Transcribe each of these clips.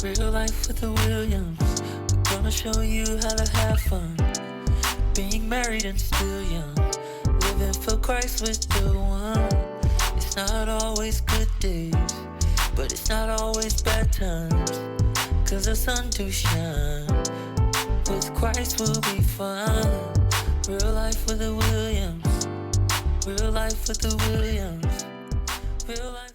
Real life with the Williams. We're gonna show you how to have fun. Being married and still young. Living for Christ with the one. It's not always good days, but it's not always bad times. Cause the sun do shine. With Christ will be fine. Real life with the Williams. Real life with the Williams. Real life.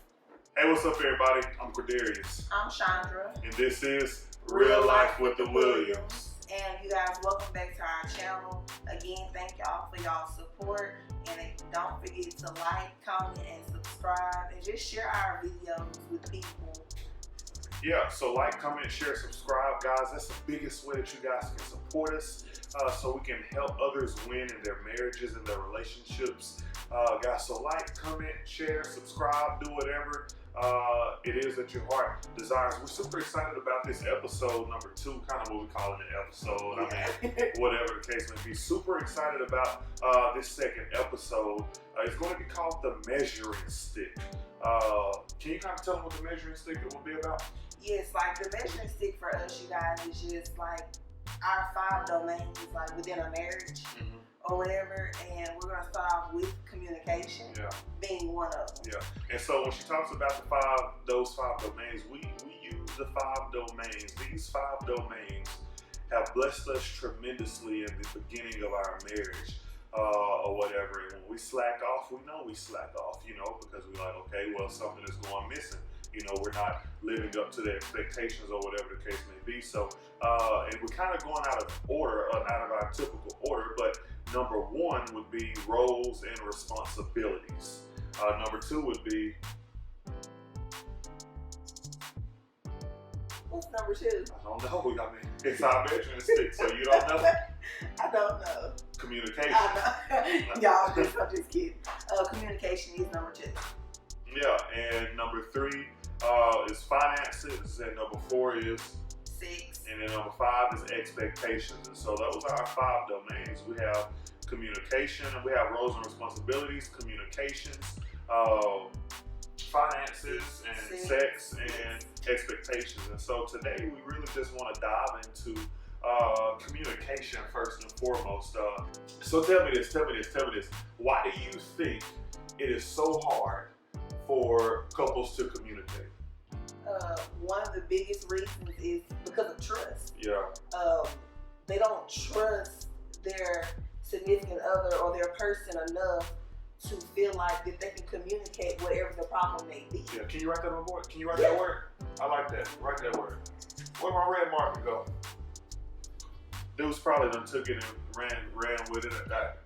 Hey, what's up, everybody? I'm Cordarius. I'm Chandra. And this is Real Life with the Williams. And you guys, welcome back to our channel. Again, thank y'all for y'all support. And don't forget to like, comment, and subscribe. And just share our videos with people. Yeah, so like, comment, share, subscribe, guys. That's the biggest way that you guys can support us so we can help others win in their marriages and their relationships. Guys, so like, comment, share, subscribe, do whatever it is that your heart desires. We're super excited about this episode number 2, kind of what we call it an episode. Yeah. I mean, whatever the case may be. Super excited about this second episode. It's going to be called The Measuring Stick. Can you kind of tell them what the measuring stick will be about? Yes, like the measuring stick for us, you guys, is just like our 5 domains, like within a marriage. Or whatever, and we're gonna start off with communication, being one of them. Yeah, and so when she talks about those five domains, we use the 5 domains. These 5 domains have blessed us tremendously in the beginning of our marriage, or whatever. And when we slack off, we know we slack off, because we're like, okay, well, something is going missing. We're not living up to the expectations or whatever the case may be. So, and we're kind of going out of order, out of our typical order, but number 1 would be roles and responsibilities. Number 2 would be... What's number 2? I don't know. I mean, it's our measuring stick, so you don't know? I don't know. Communication. I know. Y'all, I'm just kidding. Communication is number 2. Yeah, and number 3 is finances, and number 4 is... Sex. And then number 5 is expectations. And so those are our 5 domains. We have communication, and we have roles and responsibilities, communications, finances, and sex, and expectations. And so today we really just want to dive into communication first and foremost. So tell me this. Why do you think it is so hard for couples to communicate? One of the biggest reasons is because of trust. Yeah. They don't trust their significant other or their person enough to feel like that they can communicate whatever the problem may be. Yeah. Can you write that on the board? Can you write that word? I like that. Write that word. Where my red marker go? Dudes probably done took it and ran with it.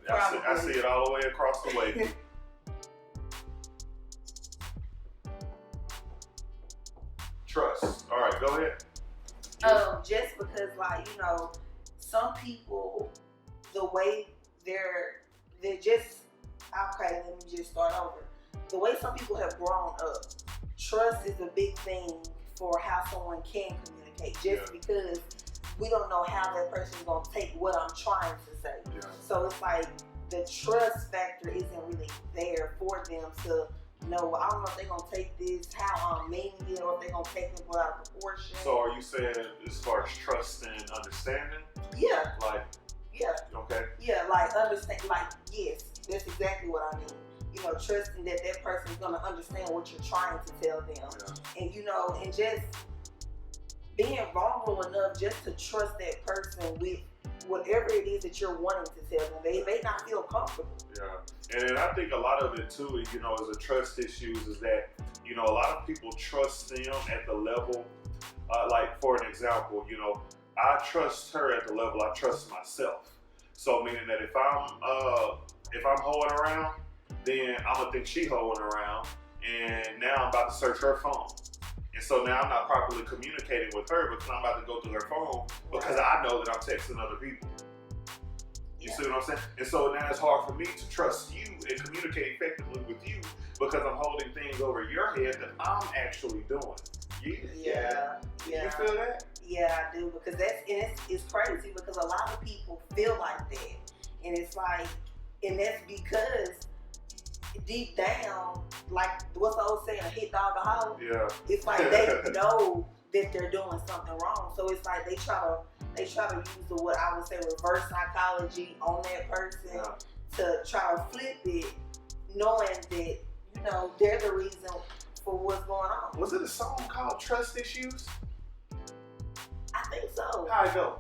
I see it all the way across the way. Trust. All right, go ahead. Just because, some people, the way they're just, okay, let me just start over. The way some people have grown up, trust is a big thing for how someone can communicate, because we don't know how that person's going to take what I'm trying to say. Yeah. So it's like the trust factor isn't really there for them to know. I don't know if they're going to take this, how I'm meaning it, or if they're going to take it without proportion. So are you saying as far as trust and understanding? Yeah. Yeah. Okay. Yeah, understand, yes, that's exactly what I mean. Trusting that person's going to understand what you're trying to tell them. Yeah. And, and just being vulnerable enough just to trust that person with whatever it is that you're wanting to tell them. They may not feel comfortable. Yeah. And I think a lot of it too, is a trust issues is that, a lot of people trust them at the level, like for an example, I trust her at the level I trust myself. So meaning that if I'm hoeing around, then I'm gonna think she hoeing around, and now I'm about to search her phone. And so now I'm not properly communicating with her because I'm about to go through her phone because I know that I'm texting other people. You see what I'm saying? And so now it's hard for me to trust you and communicate effectively with you because I'm holding things over your head that I'm actually doing. Yeah. You feel that? Yeah, I do, because it's crazy because a lot of people feel like that. And it's like, and that's because deep down, like what's the old saying, a hit dog a holler? Yeah. It's like they know that they're doing something wrong. So it's like they try to use the, what I would say, reverse psychology on that person to try to flip it, knowing that, you know, they're the reason for what's going on. Was it a song called Trust Issues? I think so. How'd it go?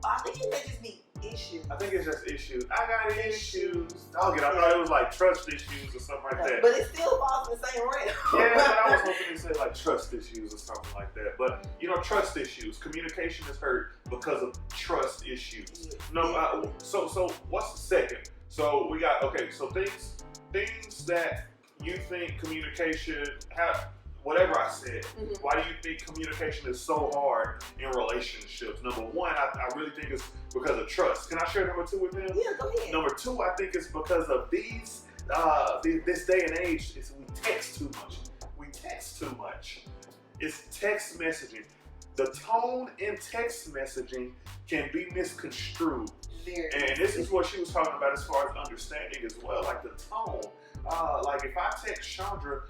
I think it may just be issues. I think it's just issues. I got issues. Dog it. I thought it was like trust issues or something like that. But it still falls in the same realm. Yeah, but I was hoping to say like trust issues or something like that. But you know, trust issues. Communication is hurt because of trust issues. Yeah. No, so what's the second? So we got so things that you think communication whatever I said, why do you think communication is so hard in relationships? Number one, I really think it's because of trust. Can I share number two with them? Yeah, go ahead. Number two, I think it's because of this day and age, we text too much. We text too much. It's text messaging. The tone in text messaging can be misconstrued. And this is what she was talking about as far as understanding as well, like the tone. Like if I text Chandra,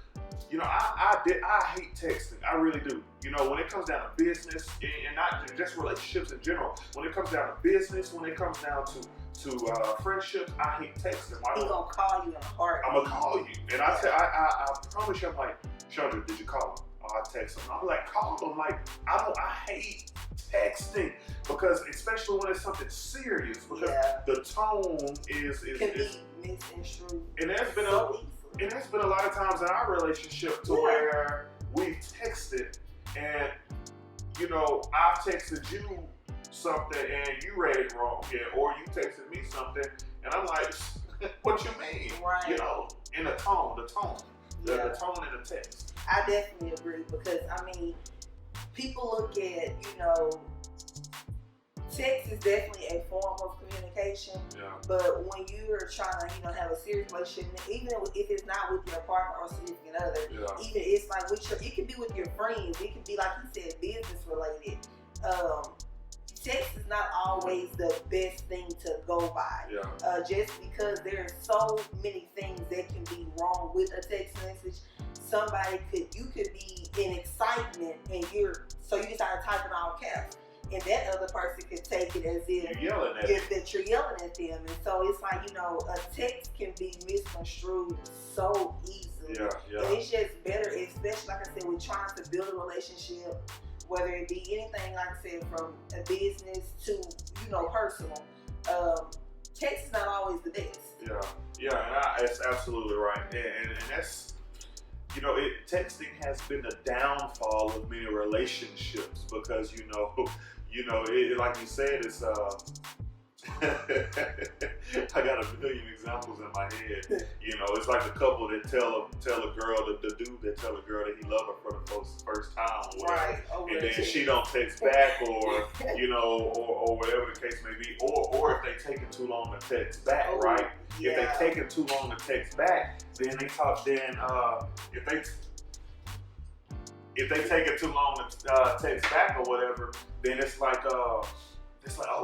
you know, I hate texting. I really do. You know, when it comes down to business and not just relationships in general, when it comes down to business, when it comes down to friendships, I hate texting. He's gonna call you in a heartbeat. I'm gonna call you, and I promise you, I'm like, Chandra, did you call him? Oh, I text him. I'm like, call him. Like, I hate texting because, especially when it's something serious, because the tone can be misconstrued. And there's been a lot of times in our relationship to where we've texted, and you know, I've texted you something and you read it wrong, or you texted me something and I'm like, what you mean? Right. You know, in the tone, the tone in the text. I definitely agree because I mean, people look at, you know, text is definitely a form of communication, but when you're trying to, you know, have a serious relationship, even if it's not with your partner or significant other, even it's like it can be with your friends, it can be like you said, business related. Text is not always the best thing to go by. Just because there's so many things that can be wrong with a text message. You could be in excitement and you decide to type in all caps. And that other person could take it as if that you're yelling at them. And so it's like, you know, a text can be misconstrued so easily. And it's just better, especially like I said, with trying to build a relationship, whether it be anything, like I said, from a business to, you know, personal. Text is not always the best. And that's absolutely right. And that's, you know, texting has been the downfall of many relationships because, you know, like you said, it's I got a million examples in my head. You know, it's like a couple that tell a girl, the dude that tell a girl that he loved her for the first time, or whatever, and then she don't text back, or you know, or whatever the case may be, or if they taking too long to text back, right? If they taking too long to text back, then they talk. Then if they take it too long to text back or whatever, then it's like oh,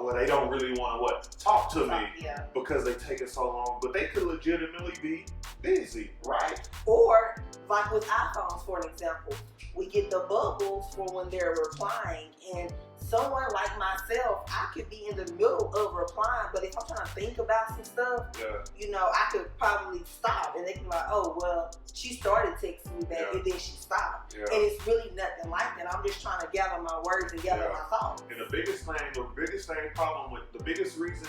well, they don't really want to talk to me because they take it so long, but they could legitimately be busy, right? Or like with iPhones, for an example, we get the bubbles for when they're replying, and someone like myself, I could be in the middle of replying, but if I'm trying to think about some stuff, you know, I could probably stop, and they can be like, oh, well, she started texting me back, and then she stopped. And it's really nothing like that. I'm just trying to gather my words and gather my thoughts. And the biggest reason,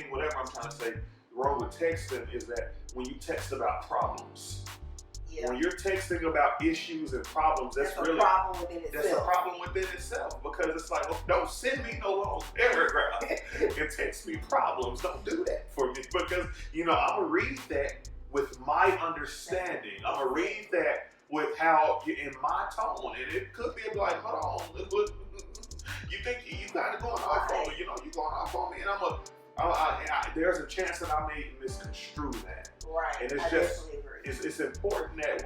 whatever I'm trying to say, wrong with texting is that when you text about problems, when you're texting about issues and problems, that's really a problem within itself. That's a problem within itself, because it's like, oh, don't send me no long paragraph and text me problems. Don't do that for me, because you know I'm gonna read that with my understanding. I'm gonna read that with how in my tone, and it could be like, hold on, you think you got it going off on me? You know, you going off on me, and there's a chance that I may misconstrue that. Right. And it's it's important that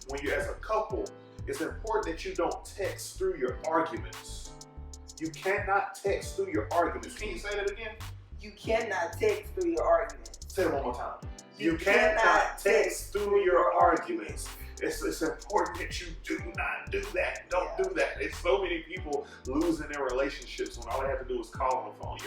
when you're as a couple, it's important that you don't text through your arguments. You cannot text through your arguments. Can you say that again? You cannot text through your arguments. Say it one more time. You cannot text through your arguments. it's important that you do not do that. Don't do that. It's so many people losing their relationships when all they have to do is call on the phone.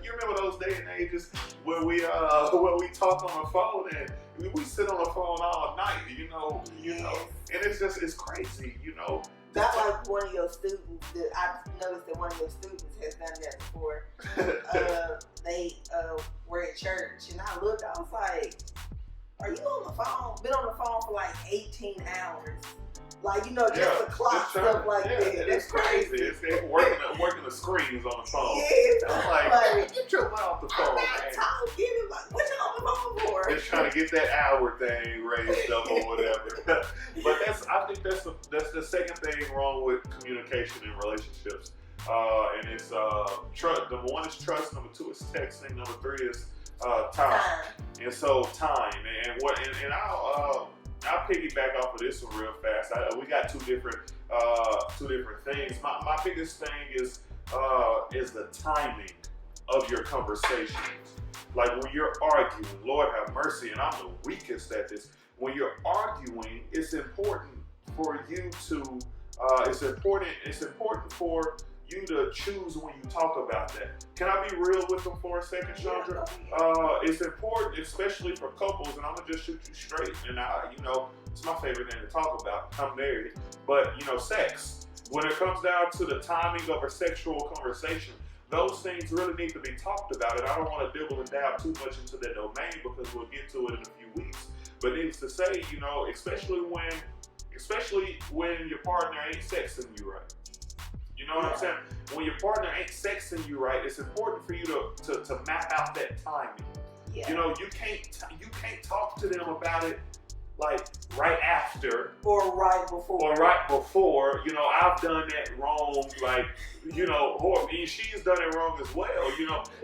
You remember those day and ages where we talk on the phone and we sit on the phone all night, you know, and it's crazy, you know. Not like one of your students. I've noticed that one of your students has done that before. They were at church, and I looked. I was like, "Are you on the phone? Been on the phone for like 18 hours? Like, you know, just the clock stuff like that. That's crazy. It's working the screens on the phone. Yeah, I'm like, get your mouth off the phone, I'm man. not talking. Like, what you on the phone for? Just trying to get that hour thing raised up or whatever. But I think that's the second thing wrong with communication in relationships. And it's trust. Number one is trust. Number two is texting. Number three is time. And so time. And I'll piggyback off of this one real fast. We got two different things. My biggest thing is the timing of your conversations. Like when you're arguing, Lord have mercy, and I'm the weakest at this. When you're arguing, it's important for you to. It's important for you to choose when you talk about that. Can I be real with them for a second, Chandra? It's important, especially for couples, and I'm gonna just shoot you straight. And it's my favorite thing to talk about. I'm married, but sex. When it comes down to the timing of a sexual conversation, those things really need to be talked about. And I don't want to dibble and dab too much into that domain because we'll get to it in a few weeks. But needless to say, especially when your partner ain't sexing you right. You know what I'm saying? When your partner ain't sexing you right, it's important for you to map out that timing. Yeah. You can't talk to them about it like right after or right before. I've done that wrong. Like, or she's done it wrong as well.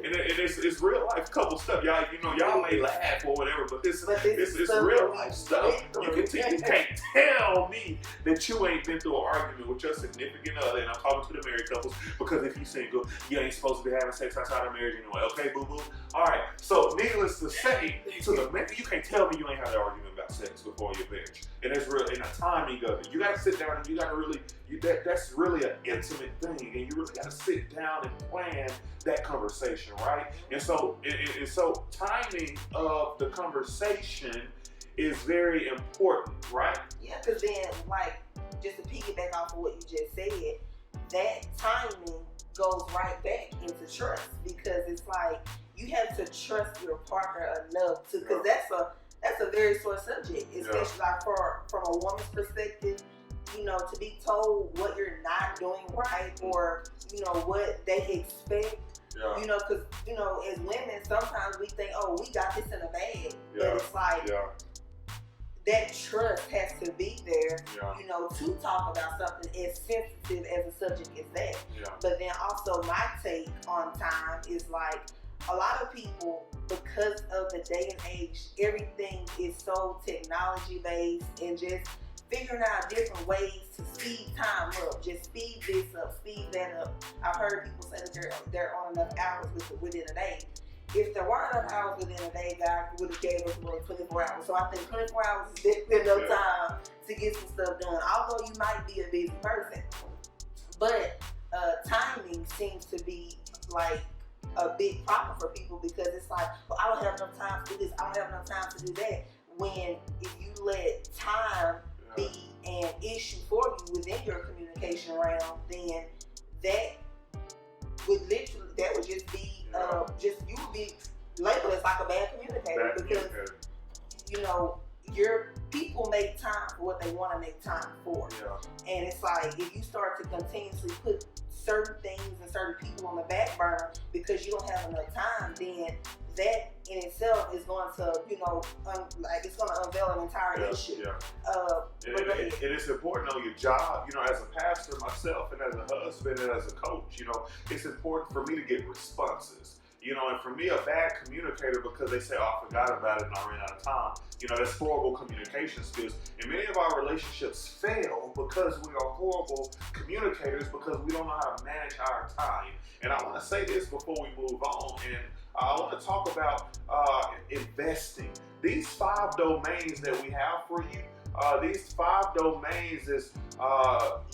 And it's real life couple stuff. Y'all may laugh or whatever, but this is real life stuff. You can't tell me that you ain't been through an argument with your significant other. And I'm talking to the married couples because if you single, you ain't supposed to be having sex outside of marriage anyway. Okay, boo boo. All right. So needless to say, you can't tell me you ain't had an argument about sex before your marriage. And it's real, and the timing of it. You gotta sit down and you gotta really, that's really an intimate thing, and you really gotta sit down and plan that conversation, right? And so timing of the conversation is very important, right? Yeah, because then, like, just to piggyback off of what you just said, that timing goes right back into trust, because it's like you have to trust your partner enough to, because that's a very sore subject, especially like from a woman's perspective. To be told what you're not doing right, or what they expect. Because as women, sometimes we think, oh, we got this in the bag, but it's like that trust has to be there, to talk about something as sensitive as a subject as that. But then also my take on time is like, a lot of people, because of the day and age, everything is so technology based, and just figuring out different ways to speed time up. Just speed this up, speed that up. I've heard people say that they're on enough hours within a day. If there weren't enough hours within a day, God would have gave us 24 hours. So I think 24 hours is definitely enough time to get some stuff done. Although you might be a busy person, but timing seems to be like a big problem for people, because it's like, well, I don't have enough time to do this, I don't have enough time to do that. When if you let time be an issue for you within your communication realm, then that would just be you would be labeled as like a bad communicator, because your people make time for what they want to make time for. And it's like, if you start to continuously put certain things and certain people on the back burner because you don't have enough time, then that in itself is going to, it's going to unveil an entire issue. And it's important on your job, as a pastor myself, and as a husband, and as a coach, it's important for me to get responses. And for me, a bad communicator, because they say, oh, I forgot about it and I ran out of time, that's horrible communication skills. And many of our relationships fail because we are horrible communicators, because we don't know how to manage our time. And I want to say this before we move on, and I want to talk about investing. These 5 domains that we have for you, These 5 domains is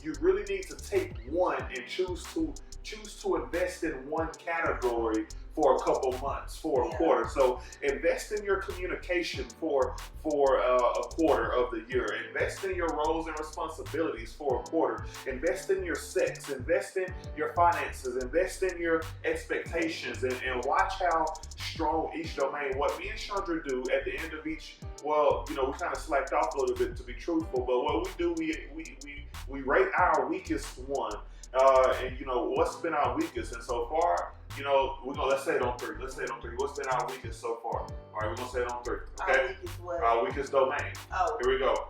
you really need to take one and choose to invest in one category for a couple months, for a quarter. So invest in your communication for a quarter of the year. Invest in your roles and responsibilities for a quarter. Invest in your sex. Invest in your finances. Invest in your expectations, and watch how strong each domain. What me and Chandra do at the end of each, well, we kind of slacked off a little bit, to be truthful, but what we do, we rate our weakest one. And what's been our weakest, and so far, let's say it on 3. What's been our weakest so far? All right, we're gonna say it on 3. Okay. Our weakest what? Our weakest domain. Oh. Here we go.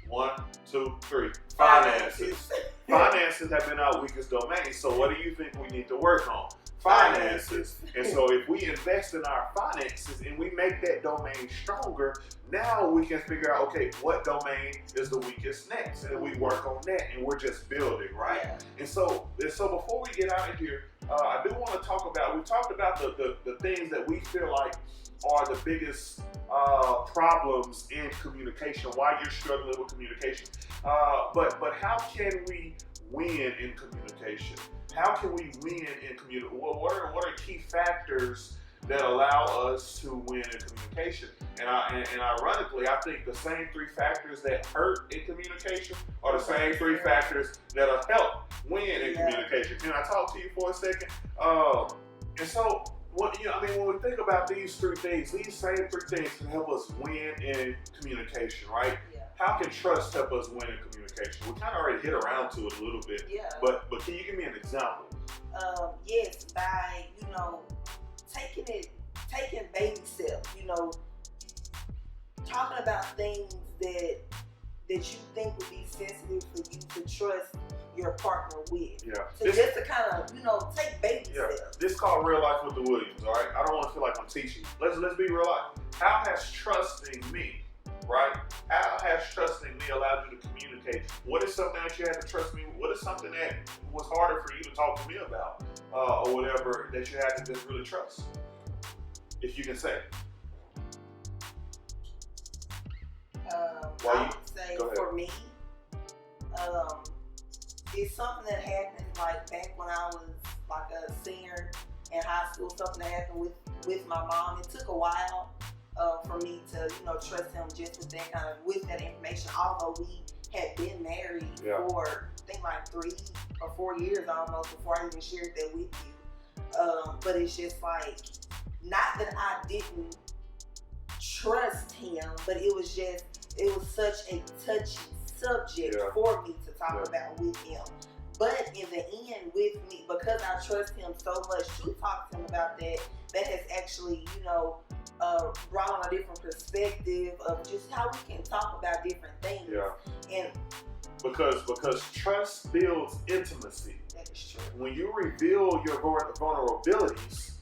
1, 2, 3. Finances. Finances have been our weakest domain. So what do you think we need to work on? Finances. And so if we invest in our finances and we make that domain stronger, now we can figure out, okay, what domain is the weakest next, and we work on that, and we're just building, right? Yeah. And so before we get out of here, I do want to talk about, we talked about the things that we feel like are the biggest problems in communication, why you're struggling with communication. But how can we win in communication? How can we win in communication? What are key factors that allow us to win in communication? And ironically, I think the same 3 factors that hurt in communication are the same 3 factors that'll help win in communication. Can I talk to you for a second? And so, when we think about these 3 things, these same 3 things can help us win in communication, right? Yeah. How can trust help us win in communication? We kind of already hit around to it a little bit. Yeah. But can you give me an example? Yes, by taking baby steps. Talking about things that you think would be sensitive for you to trust your partner with. Yeah. So just to kind of, take baby steps. This is called Real Life with the Williams, all right? I don't want to feel like I'm teaching. Let's be real life. How has trusting me, right? How has trusting me allowed you to communicate? What is something that you had to trust me with? What is something that was harder for you to talk to me about? Or whatever that you had to just really trust? If you can say. I would say for me, it's something that happened like back when I was like a senior in high school, something that happened with my mom. It took a while for me to, trust him just with that information, although we had been married for I think like 3 or 4 years almost before I even shared that with you. But it's just like, not that I didn't trust him, but it was such a touchy subject for me to talk about with him. But in the end, with me, because I trust him so much to talk to him about that has actually, brought on a different perspective of just how we can talk about different things. Yeah. And because trust builds intimacy. That is true. When you reveal your vulnerabilities,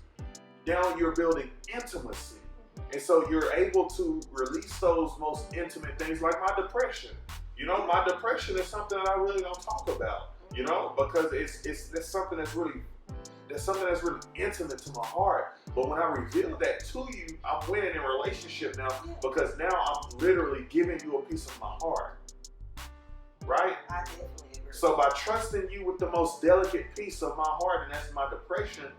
now you're building intimacy. And so you're able to release those most intimate things, like my depression. My depression is something that I really don't talk about, because it's something that's really intimate to my heart. But when I reveal that to you, I'm winning in relationship now, because now I'm literally giving you a piece of my heart. Right? I definitely agree. So by trusting you with the most delicate piece of my heart, and that's my depression,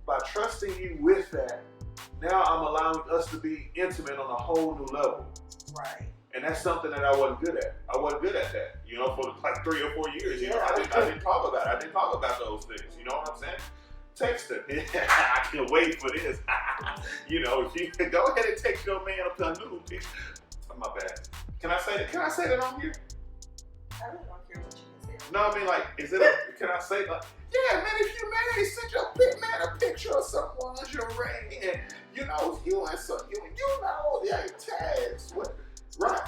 by trusting you with that, now I'm allowing us to be intimate on a whole new level. Right. And that's something that I wasn't good at. I wasn't good at that, for like 3 or 4 years. I didn't talk about it. I didn't talk about those things. You know what I'm saying? Texting. I can't wait for this. If you go ahead and text your man up to a nude picture. Oh, my bad. Can I say that on here? I really don't care what you can say. No, I mean, like, can I say, like, yeah, man, if you married, send your a picture of someone's your ring, and, if you and some, tags, what, right?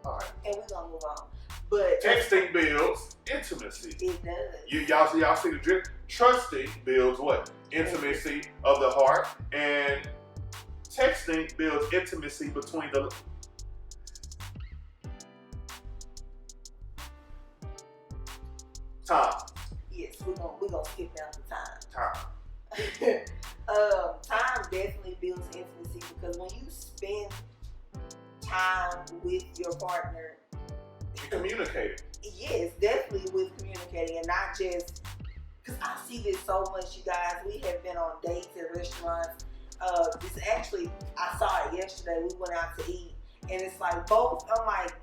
All right. And we're going to move on. But texting builds intimacy. It does. Y'all see the drift? Trusting builds what? Intimacy of the heart, and texting builds intimacy between the... Time. Yes, we're gonna skip down to time. Time. Time definitely builds intimacy, because when you spend time with your partner. Communicating. Yes, definitely with communicating and not just, because I see this so much, you guys. We have been on dates at restaurants. This actually, I saw it yesterday. We went out to eat, and it's like both. I'm like,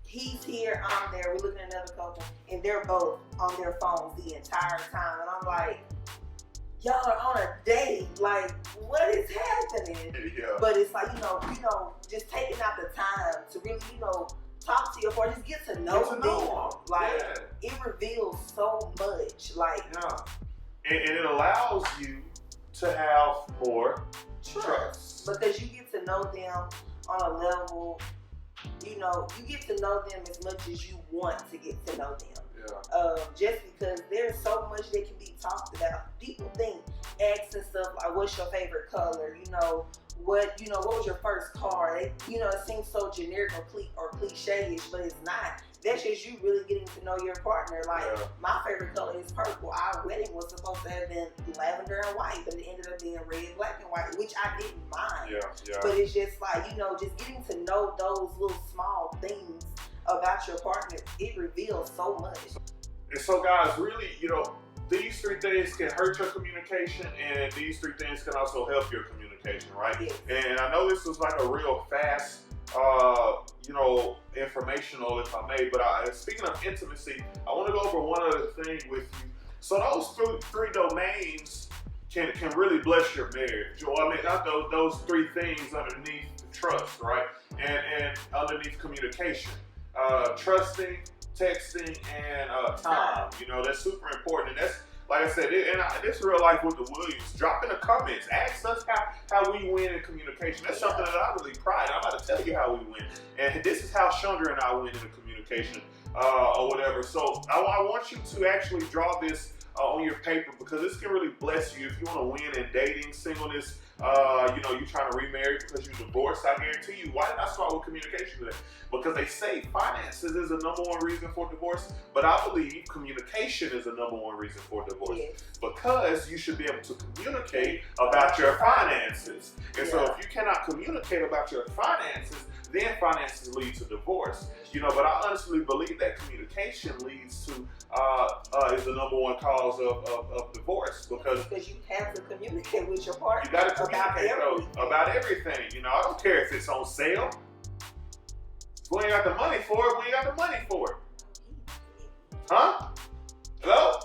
he's here, I'm there. We're looking at another couple, and they're both on their phones the entire time. And I'm like, y'all are on a date. Like, what is happening? Yeah. But it's like, just taking out the time to really, talk to your partner, just get to know them. Like, it reveals so much. Like, and it allows you to have more trust. Because you get to know them on a level, you get to know them as much as you want to get to know them. Yeah. Just because there's so much that can be talked about. People think, asking stuff like, what's your favorite color? What was your first car? It seems so generic or cliche-ish, but it's not. That's just you really getting to know your partner. Like, my favorite color is purple. Our wedding was supposed to have been lavender and white, but it ended up being red, black, and white, which I didn't mind. Yeah. But it's just like, just getting to know those little small things about your partner, it reveals so much. And so, guys, really, these three things can hurt your communication, and these three things can also help your communication, right? Yes. And I know this was like a real fast, informational, if I may, but speaking of intimacy, I want to go over one other thing with you. So those three domains can really bless your marriage. Or, not those three things underneath trust, right? And underneath communication. Trusting, texting, and time. That's super important. And that's, like I said, this real life with the Williams. Drop in the comments. Ask us how we win in communication. That's something that I really pride. I'm about to tell you how we win. And this is how Chandra and I win in the communication or whatever. So I want you to actually draw this on your paper, because this can really bless you if you want to win in dating, singleness. You're trying to remarry because you're divorced. I guarantee you. Why did I start with communication today? Because they say finances is the number one reason for divorce, but I believe communication is the number one reason for divorce. Yes. Because you should be able to communicate about your finances. And so if you cannot communicate about your finances, then finances lead to divorce. But I honestly believe that communication leads to is the number one cause of divorce, because you have to communicate with your partner. You got to communicate about everything. I don't care if it's on sale. If we ain't got the money for it, we ain't got the money for it. Huh? Hello?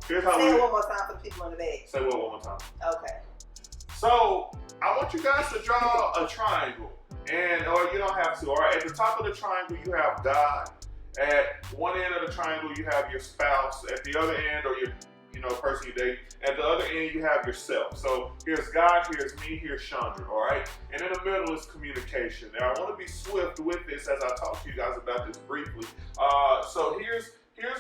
Here's how Say it one more time for the people in the back. Say what one more time. Okay. So I want you guys to draw a triangle, or you don't have to. All right, at the top of the triangle you have God. At one end of the triangle you have your spouse. At the other end, or your person you date. At the other end you have yourself. So here's God, here's me, here's Chandra. All right, and in the middle is communication. Now I want to be swift with this as I talk to you guys about this briefly. So here's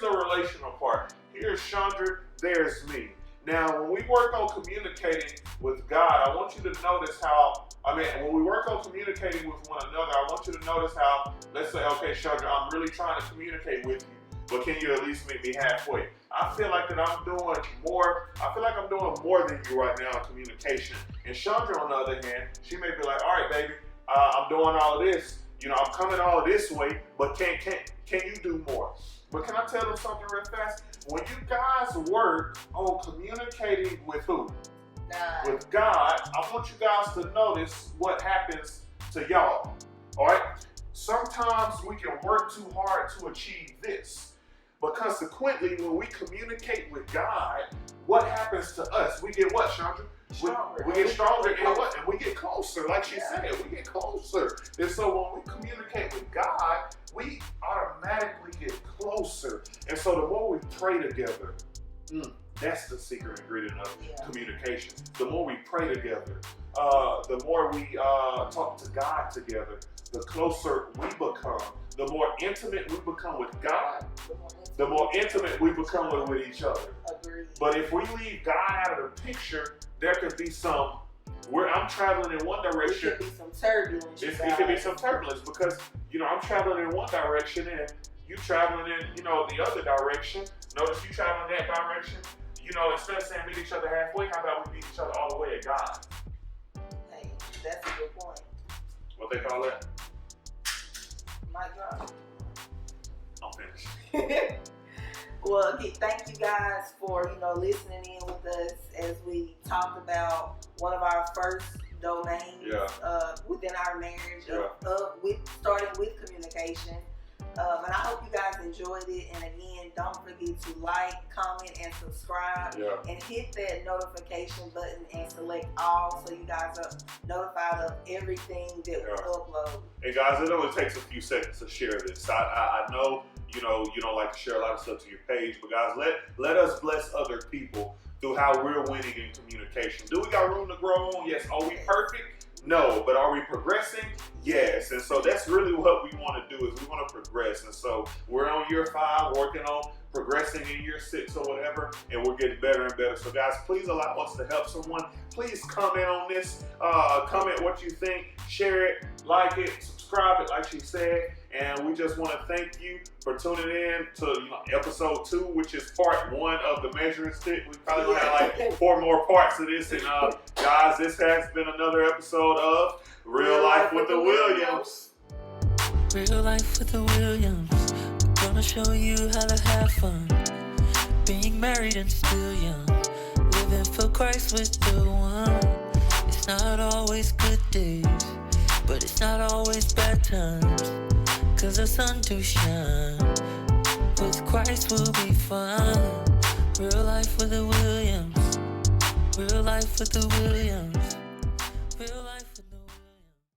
the relational part. Here's Chandra, there's me. Now, when we work on communicating with God, I want you to notice how, when we work on communicating with one another, I want you to notice how, let's say, okay, Chandra, I'm really trying to communicate with you, but can you at least meet me halfway? I feel like I'm doing more than you right now in communication. And Chandra, on the other hand, she may be like, all right, baby, I'm doing all of this. I'm coming all this way, but can you do more? But can I tell them something real fast? When you guys work on communicating with who? God. With God, I want you guys to notice what happens to y'all. All right? Sometimes we can work too hard to achieve this. But consequently, when we communicate with God, what happens to us? We get what, Chandra? We get stronger and what? And we get closer, like she said, we get closer. And so when we communicate with God, we automatically get closer. And so the more we pray together, that's the secret ingredient of communication. The more we pray together, the more we talk to God together, the closer we become. The more intimate we become with God, the more intimate we become with each other. Agreed. But if we leave God out of the picture, there could be where I'm traveling in one direction. It could be some turbulence. It could be some turbulence because, I'm traveling in one direction and you traveling in, the other direction. Notice you traveling that direction. Instead of saying meet each other halfway, how about we meet each other all the way at God? Hey, that's a good point. What they call it? Mic drop. I'm finished. Well, again, thank you guys for listening in with us as we talked about one of our first domains within our marriage with starting with communication. And I hope you guys enjoyed it. And again, don't forget to like, comment, and subscribe. And hit that notification button and select all so you guys are notified of everything that we upload. And guys, it only takes a few seconds to share this. I know you don't like to share a lot of stuff to your page, but guys, let us bless other people through how we're winning in communication. Do we got room to grow on? Yes. Are we perfect? No, but are we progressing? Yes. And so that's really what we want to do, is we want to progress. And so we're on year 5, working on progressing in year 6 or whatever, and we're getting better and better. So guys, please allow us to help someone. Please comment on this. Comment what you think. Share it, like it, subscribe it, like she said. And we just want to thank you for tuning in to episode 2, which is part 1 of the measuring stick. We probably have like 4 more parts of this. And guys, this has been another episode of Real Life with the Williams. Real Life with the Williams. We're gonna show you how to have fun. Being married and still young. Living for Christ with the one. It's not always good days, but it's not always bad times. 'Cause the sun do shine. With Christ will be fine. Real life with the Williams. Real life with the Williams.